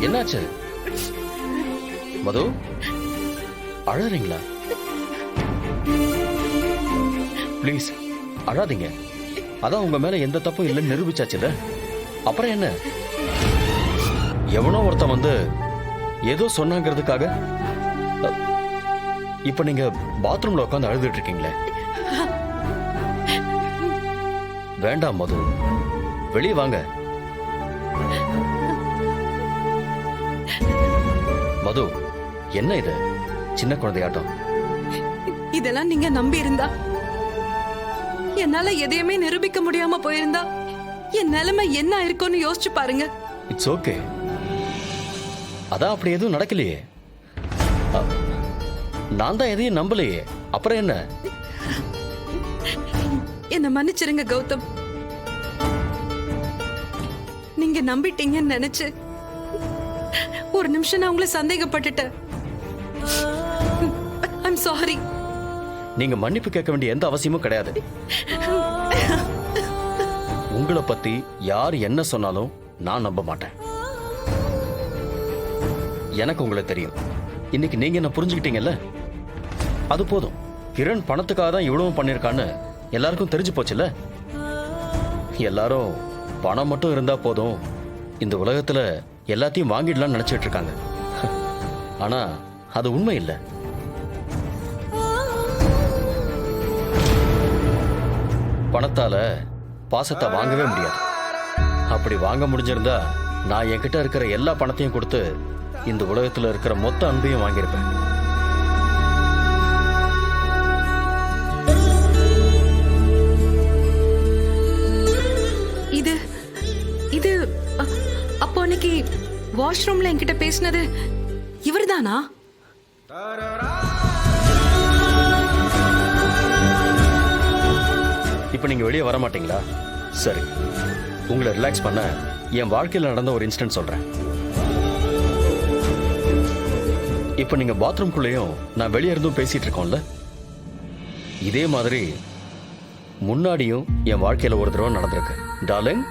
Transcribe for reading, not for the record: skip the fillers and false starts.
என்னாச்சு மது? அழறீங்களா? ப்ளீஸ் அழாதீங்க. அதான் உங்க மேல எந்த தப்பும் இல்லைன்னு நிரூபிச்சாச்சுல, அப்புறம் என்ன? எவனோ ஒருத்தன் வந்து ஏதோ சொன்னாங்கிறதுக்காக இப்ப நீங்க பாத்ரூம்ல உட்காந்து அழுதுட்டு இருக்கீங்களே. வேண்டாம் மது, வெளியே வாங்க. மது, என்ன இது சின்ன குழந்தையாட்டம்? இதெல்லாம் நீங்க நம்பி இருந்தா, என்னால எதையுமே நிரூபிக்க முடியாம போயிருந்தா என் நிலைமை என்ன இருக்கும்னு யோசிச்சு பாருங்க. It's okay. அதான் அப்படி எதுவும் நடக்கலையே. நான் தான் எதையும் நம்பலையே, அப்புறம் என்ன? என்ன மன்னிச்சிருங்க கௌதம். நீங்க நம்பிட்டீங்கன்னு நினைச்சு ஒரு நிமிஷம் நான் உங்களை சந்தேகப்பட்டுட்டேன். I'm sorry. நீங்க மன்னிப்பு கேட்க வேண்டிய எந்த அவசியமும் கிடையாது. உங்களை பத்தி யார் என்ன சொன்னாலும் நான் நம்ப மாட்டேன். எனக்கு உங்களை தெரியும். இன்னைக்கு நீங்க என்ன புரிஞ்சுக்கிட்டீங்கல்ல, அது போதும். கிரண் பணத்துக்காக தான் இவ்வளவு பண்ணிருக்கான்னு எல்லாருக்கும் தெரிஞ்சு போச்சுல்ல. எல்லாரும் பணம் மட்டும் இருந்தா போதும், இந்த உலகத்துல எல்லாத்தையும் வாங்கிடலாம்னு நினைச்சிட்டு இருக்காங்க. ஆனா அது உண்மை இல்லை. பணத்தால பாசத்தை வாங்கவே முடியாது. அப்படி வாங்க முடிஞ்சிருந்தா நான் என்கிட்ட இருக்கிற எல்லா பணத்தையும் கொடுத்து இந்த உலகத்துல இருக்கிற மொத்த அன்பையும் வாங்கியிருப்பேன். இது இது அப்போ அன்னைக்கு வாஷ்ரூம்ல என்கிட்ட பேசினது இவர்தானா? இப்ப நீங்க வெளியே வர மாட்டீங்களா? சரி, உங்களை ரிலாக்ஸ் பண்ண என் வாழ்க்கையில் நடந்த ஒரு இன்சிடென்ட் சொல்றேன். இப்ப நீங்க பாத்ரூம்குள்ளேயும் நான் வெளியே இருந்தும் பேசிட்டு இருக்கோம்ல, இதே மாதிரி முன்னாடியும் என் வாழ்க்கையில ஒரு தடவை நடந்திருக்கு டார்லிங்.